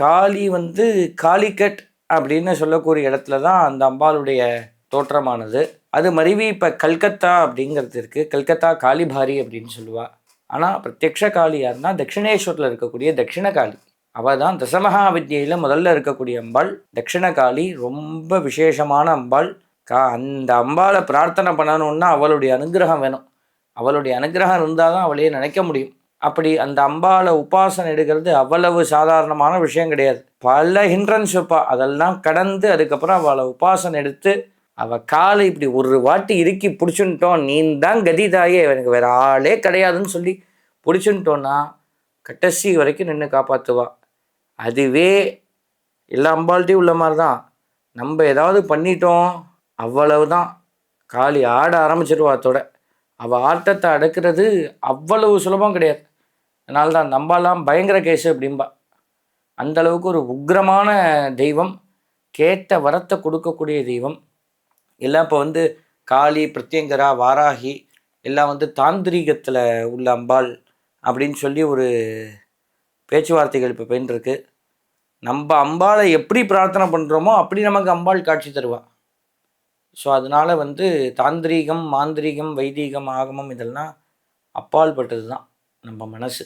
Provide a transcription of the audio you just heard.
காளி வந்து காளிகட் அப்படின்னு சொல்லக்கூடிய இடத்துல தான் அந்த அம்பாளுடைய தோற்றமானது. அது மருவி இப்போ கல்கத்தா அப்படிங்கிறது இருக்குது. கல்கத்தா காளிபாரி அப்படின்னு சொல்லுவாள். ஆனால் பிரத்யக்ஷ காளி யாருன்னா தட்சிணேஸ்வரத்தில் இருக்கக்கூடிய தட்சிண காளி. அவள் தான் தசமகா வித்யையில் முதல்ல இருக்கக்கூடிய அம்பாள் தட்சிண காளி. ரொம்ப விசேஷமான அம்பாள். அந்த அம்பாளை பிரார்த்தனை பண்ணணுன்னா அவளுடைய அனுகிரகம் வேணும். அவளுடைய அனுகிரகம் இருந்தால் தான் அவளையே நினைக்க முடியும். அப்படி அந்த அம்பாளை உபாசனை எடுக்கிறது அவ்வளவு சாதாரணமான விஷயம் கிடையாது. பல ஹிண்ட்ரன்ஸ் வைப்பா, அதெல்லாம் கடந்து அதுக்கப்புறம் அவளை உபாசனை எடுத்து அவள் காலை இப்படி ஒரு வாட்டி இறுக்கி பிடிச்சுட்டோம், நீ தான் கதிதாயே, எனக்கு வேற ஆளே கிடையாதுன்னு சொல்லி பிடிச்சுட்டோன்னா கடைசி வரைக்கும் நின்று காப்பாற்றுவா. அதுவே எல்லா அம்பாள்கிட்டையும் உள்ள மாதிரி தான். நம்ம ஏதாவது பண்ணிட்டோம் அவ்வளவு தான், காளி ஆட ஆரம்பிச்சிடுவா. அதோட அவள் ஆட்டத்தை அடக்கிறது அவ்வளவு சுலபம் கிடையாது. அதனால தான் நம்பலாம் பயங்கர கேஸு அப்படின்பா. அந்தளவுக்கு ஒரு உக்ரமான தெய்வம், கேட்ட வரத்தை கொடுக்கக்கூடிய தெய்வம். எல்லாம் இப்போ வந்து காளி, பிரத்யங்கரா, வாராகி எல்லாம் வந்து தாந்திரீகத்தில் உள்ள அம்பாள் அப்படின்னு சொல்லி ஒரு பேச்சுவார்த்தைகள் இப்போ போயின்ட்டுருக்கு. நம்ம அம்பாளை எப்படி பிரார்த்தனை பண்ணுறோமோ அப்படி நமக்கு அம்பாள் காட்சி தருவாள். ஸோ அதனால் வந்து தாந்திரீகம், மாந்திரீகம், வைதீகம், ஆகமம் இதெல்லாம் அப்பால் பட்டது தான் நம்ம மனசு.